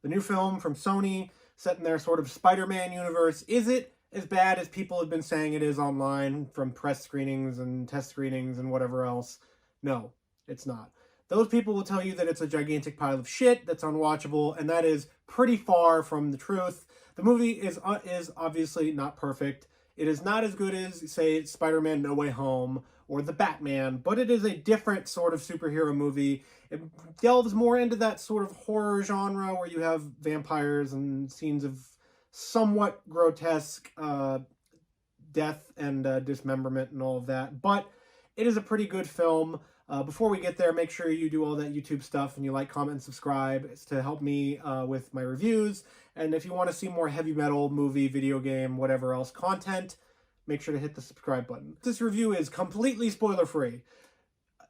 the new film from Sony, set in their sort of Spider-Man universe. Is it as bad as people have been saying it is online from press screenings and test screenings and whatever else? No, it's not. Those people will tell you that it's a gigantic pile of shit that's unwatchable, and that is pretty far from the truth. The movie is obviously not perfect. It is not as good as, say, Spider-Man No Way Home or The Batman, but it is a different sort of superhero movie. It delves more into that sort of horror genre where you have vampires and scenes of somewhat grotesque death and dismemberment and all of that. But it is a pretty good film. Before we get there, make sure you do all that YouTube stuff and you like, comment, and subscribe. It's to help me with my reviews. And if you want to see more heavy metal, movie, video game, whatever else content, make sure to hit the subscribe button. This review is completely spoiler-free.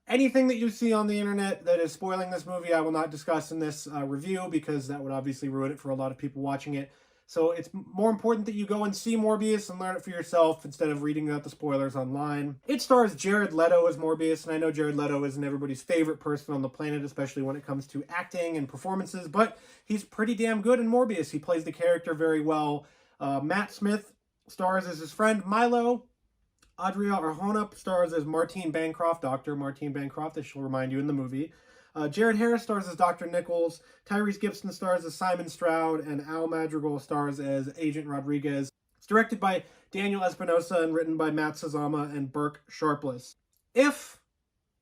Anything that you see on the internet that is spoiling this movie, I will not discuss in this review because that would obviously ruin it for a lot of people watching it. So it's more important that you go and see Morbius and learn it for yourself instead of reading about the spoilers online. It stars Jared Leto as Morbius, and I know Jared Leto isn't everybody's favorite person on the planet, especially when it comes to acting and performances, but he's pretty damn good in Morbius. He plays the character very well. Matt Smith stars as his friend Milo. Adria Arjona stars as Martine Bancroft, Dr. Martine Bancroft, as she'll remind you in the movie. Jared Harris stars as Dr. Nichols, Tyrese Gibson stars as Simon Stroud, and Al Madrigal stars as Agent Rodriguez. It's directed by Daniel Espinosa and written by Matt Sazama and Burke Sharpless. If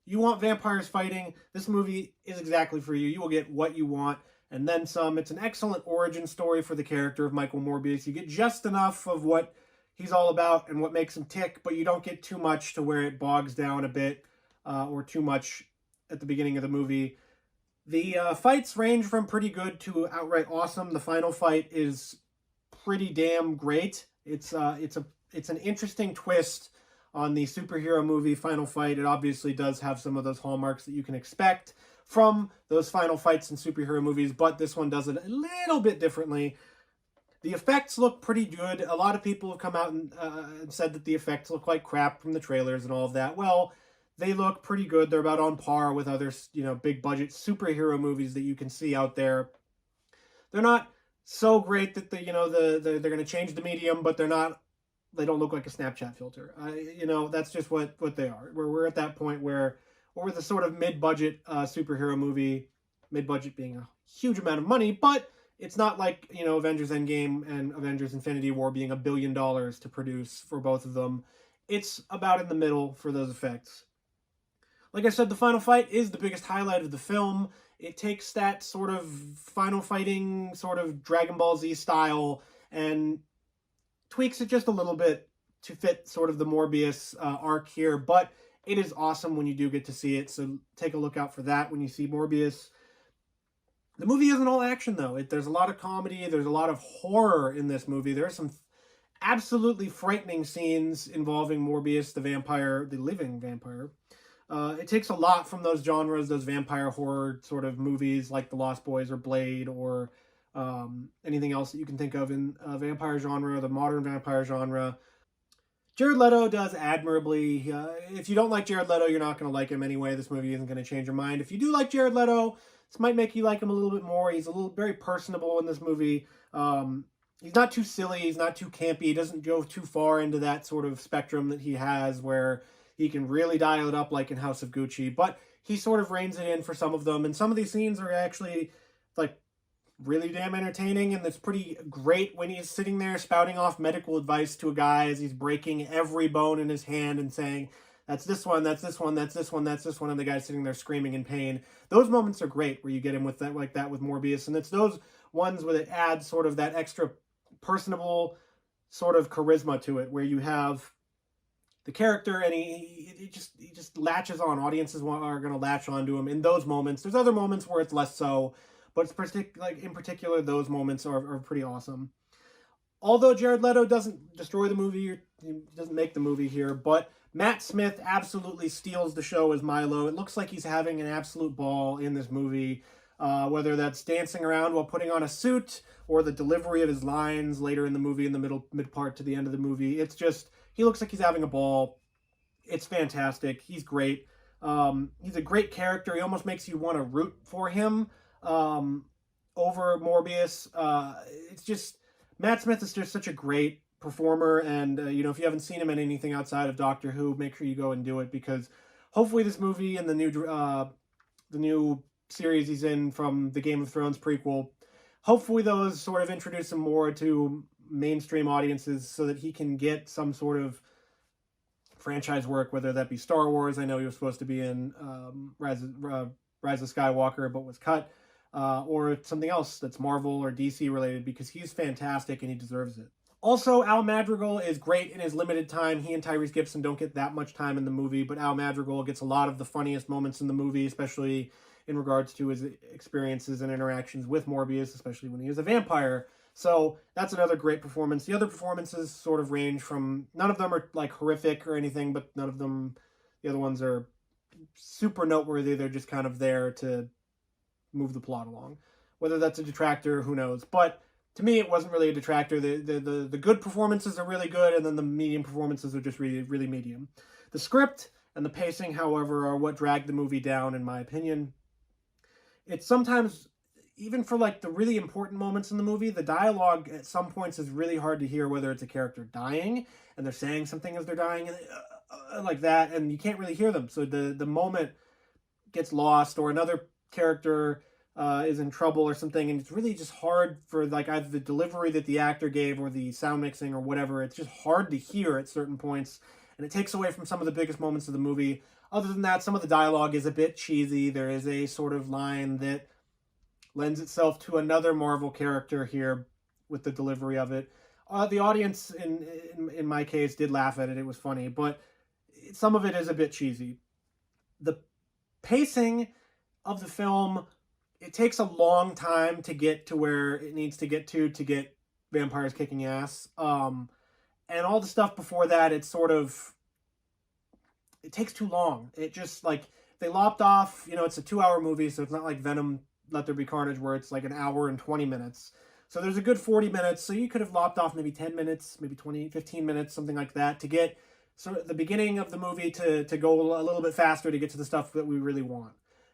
you want vampires fighting, this movie is exactly for you. You will get what you want and then some. It's an excellent origin story for the character of Michael Morbius. You get just enough of what he's all about and what makes him tick, but you don't get too much to where it bogs down a bit or too much at the beginning of the movie. The fights range from pretty good to outright awesome. The final fight is pretty damn great. It's an interesting twist on the superhero movie final fight. It obviously does have some of those hallmarks that you can expect from those final fights in superhero movies, but this one does it a little bit differently. The effects look pretty good. A lot of people have come out and said that the effects look like crap from the trailers and all of that. Well, they look pretty good. They're about on par with other, big budget superhero movies that you can see out there. They're not so great that they're going to change the medium, but they don't look like a Snapchat filter. That's just what they are. We're at that point where we're the sort of mid-budget superhero movie, mid-budget being a huge amount of money, but it's not like, Avengers Endgame and Avengers Infinity War being $1 billion to produce for both of them. It's about in the middle for those effects. Like I said, the final fight is the biggest highlight of the film. It takes that sort of final fighting, sort of Dragon Ball Z style, and tweaks it just a little bit to fit sort of the Morbius arc here. But it is awesome when you do get to see it, so take a look out for that when you see Morbius. The movie isn't all action, though. There's a lot of comedy. There's a lot of horror in this movie. There are some absolutely frightening scenes involving Morbius, the vampire, the living vampire. It takes a lot from those genres, those vampire horror sort of movies like The Lost Boys or Blade or anything else that you can think of in vampire genre, the modern vampire genre. Jared Leto does admirably. If you don't like Jared Leto, you're not going to like him anyway. This movie isn't going to change your mind. If you do like Jared Leto, this might make you like him a little bit more. He's very personable in this movie. He's not too silly. He's not too campy. He doesn't go too far into that sort of spectrum that he has where he can really dial it up like in House of Gucci, but he sort of reins it in for some of them. And some of these scenes are actually like really damn entertaining, and it's pretty great when he's sitting there spouting off medical advice to a guy as he's breaking every bone in his hand and saying, that's this one, that's this one, that's this one, that's this one, and the guy's sitting there screaming in pain. Those moments are great where you get him with that, like that with Morbius, and it's those ones where it adds sort of that extra personable sort of charisma to it, where you have the character and he just latches on. Audiences are going to latch onto him in those moments. There's other moments where it's less so, but it's in particular, those moments are pretty awesome. Although Jared Leto doesn't destroy the movie, he doesn't make the movie here, but Matt Smith absolutely steals the show as Milo. It looks like he's having an absolute ball in this movie, whether that's dancing around while putting on a suit or the delivery of his lines later in the movie, in the mid part to the end of the movie. It's just, he looks like he's having a ball. It's fantastic. He's great. He's a great character. He almost makes you want to root for him. over Morbius. It's just, Matt Smith is just such a great performer, and if you haven't seen him in anything outside of Doctor Who, make sure you go and do it, because hopefully this movie and the new series he's in from the Game of Thrones prequel, hopefully those sort of introduce him more to mainstream audiences so that he can get some sort of franchise work, whether that be Star Wars. I know he was supposed to be in Rise of Skywalker but was cut, or something else that's Marvel or DC related, because he's fantastic and he deserves it. Also, Al Madrigal is great in his limited time. He and Tyrese Gibson don't get that much time in the movie, but Al Madrigal gets a lot of the funniest moments in the movie, especially in regards to his experiences and interactions with Morbius, especially when he is a vampire. So that's another great performance. The other performances sort of range from, none of them are like horrific or anything, but none of them, the other ones are super noteworthy. They're just kind of there to move the plot along. Whether that's a detractor, who knows? But to me, it wasn't really a detractor. The good performances are really good, and then the medium performances are just really, really medium. The script and the pacing, however, are what dragged the movie down, in my opinion. It's sometimes, even for like the really important moments in the movie, the dialogue at some points is really hard to hear, whether it's a character dying and they're saying something as they're dying, like that, and you can't really hear them. So the moment gets lost, or another character is in trouble or something, and it's really just hard for like either the delivery that the actor gave or the sound mixing or whatever. It's just hard to hear at certain points, and it takes away from some of the biggest moments of the movie. Other than that, some of the dialogue is a bit cheesy. There is a sort of line that lends itself to another Marvel character here with the delivery of it. The audience, in my case, did laugh at it. It was funny, but some of it is a bit cheesy. The pacing of the film, it takes a long time to get to where it needs to get vampires kicking ass. And all the stuff before that, it takes too long. It just, like, they lopped off, it's a 2-hour movie, so it's not like Venom Let There Be Carnage, where it's like an hour and 20 minutes. So there's a good 40 minutes, so you could have lopped off maybe 10 minutes, maybe 20, 15 minutes, something like that, to get sort of the beginning of the movie to go a little bit faster to get to the stuff that we really want.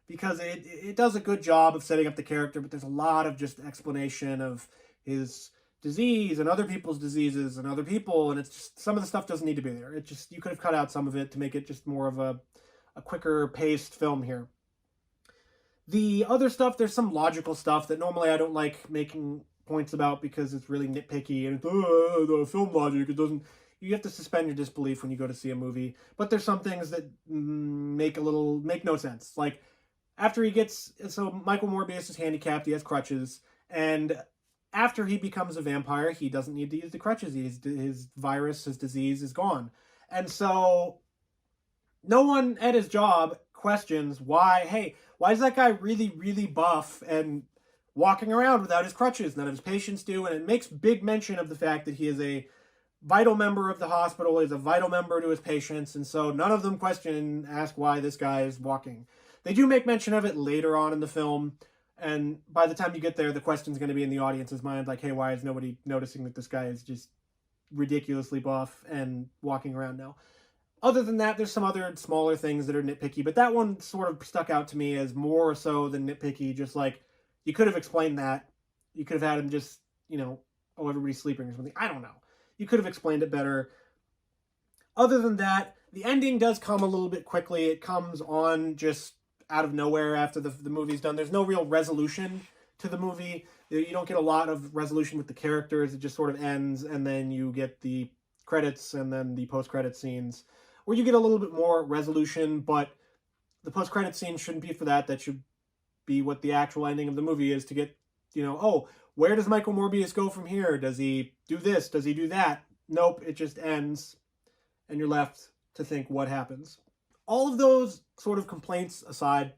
Because it does a good job of setting up the character, but there's a lot of just explanation of his disease and other people's diseases and other people, and it's just, some of the stuff doesn't need to be there. It just, you could have cut out some of it to make it just more of a quicker paced film here. The other stuff, there's some logical stuff that normally I don't like making points about because it's really nitpicky and the film logic, it doesn't, you have to suspend your disbelief when you go to see a movie. But there's some things that make no sense. Like, after Michael Morbius is handicapped, he has crutches, and after he becomes a vampire, he doesn't need to use the crutches. His virus, his disease is gone. And so no one at his job questions why is that guy really, really buff and walking around without his crutches? None of his patients do, and it makes big mention of the fact that he is a vital member of the hospital, is a vital member to his patients, and so none of them question and ask why this guy is walking. They do make mention of it later on in the film, and by the time you get there, the question's going to be in the audience's mind, like, hey, why is nobody noticing that this guy is just ridiculously buff and walking around now? Other than that, there's some other smaller things that are nitpicky, but that one sort of stuck out to me as more so than nitpicky, just like, you could have explained that. You could have had him just, everybody's sleeping or something. I don't know. You could have explained it better. Other than that, the ending does come a little bit quickly. It comes on just out of nowhere after the movie's done. There's no real resolution to the movie. You don't get a lot of resolution with the characters. It just sort of ends, and then you get the credits and then the post-credit scenes, where you get a little bit more resolution, but the post-credit scene shouldn't be for that. That should be what the actual ending of the movie is, to get, where does Michael Morbius go from here? Does he do this? Does he do that? Nope, it just ends, and you're left to think what happens. All of those sort of complaints aside,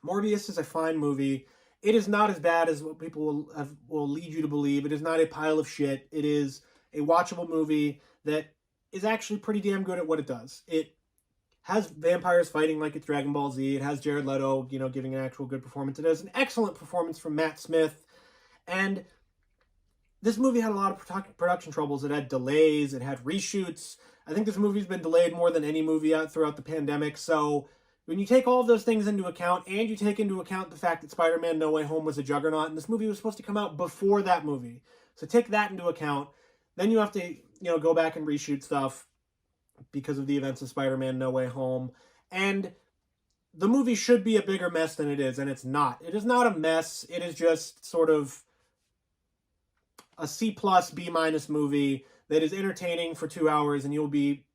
Morbius is a fine movie. It is not as bad as what people will lead you to believe. It is not a pile of shit. It is a watchable movie that is actually pretty damn good at what it does. It has vampires fighting like it's Dragon Ball Z. It has Jared Leto, giving an actual good performance. It has an excellent performance from Matt Smith. And this movie had a lot of production troubles. It had delays. It had reshoots. I think this movie's been delayed more than any movie out throughout the pandemic. So When you take all of those things into account, and you take into account the fact that Spider-Man No Way Home was a juggernaut, and this movie was supposed to come out before that movie. So take that into account. Then you have to, go back and reshoot stuff because of the events of Spider-Man No Way Home. And the movie should be a bigger mess than it is, and it's not. It is not a mess. It is just sort of a C+, B- movie that is entertaining for 2 hours, and you'll be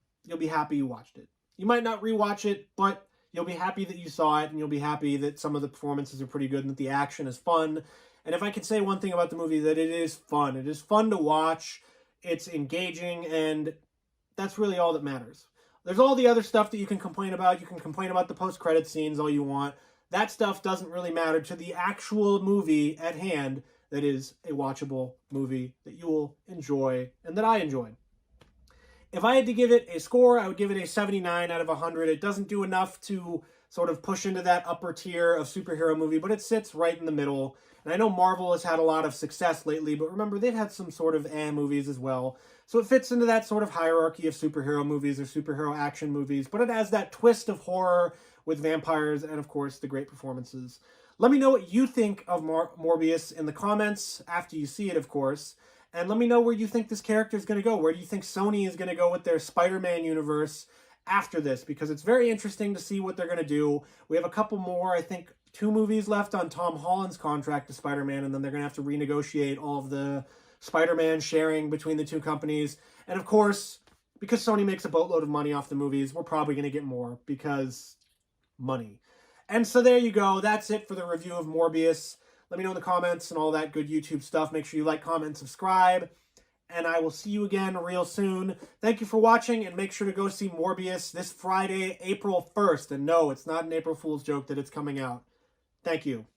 happy you watched it. You might not rewatch it, but you'll be happy that you saw it, and you'll be happy that some of the performances are pretty good and that the action is fun. And if I can say one thing about the movie, that it is fun. It is fun to watch. It's engaging, and that's really all that matters. There's all the other stuff that you can complain about. You can complain about the post-credit scenes all you want. That stuff doesn't really matter to the actual movie at hand that is a watchable movie that you will enjoy and that I enjoyed. If I had to give it a score, I would give it a 79 out of 100. It doesn't do enough to sort of push into that upper tier of superhero movie, but it sits right in the middle. And I know Marvel has had a lot of success lately, but remember, they've had some sort of movies as well. So it fits into that sort of hierarchy of superhero movies or superhero action movies, but it has that twist of horror with vampires and, of course, the great performances. Let me know what you think of Morbius in the comments after you see it, of course. And let me know where you think this character is going to go. Where do you think Sony is going to go with their Spider-Man universe after this? Because it's very interesting to see what they're going to do. We have a couple more, I think 2 movies left on Tom Holland's contract to Spider-Man, and then they're going to have to renegotiate all of the Spider-Man sharing between the 2 companies. And of course, because Sony makes a boatload of money off the movies, we're probably going to get more because money. And so there you go. That's it for the review of Morbius. Let me know in the comments and all that good YouTube stuff. Make sure you like, comment, subscribe. And I will see you again real soon. Thank you for watching, and make sure to go see Morbius this Friday, April 1st. And no, it's not an April Fool's joke that it's coming out. Thank you.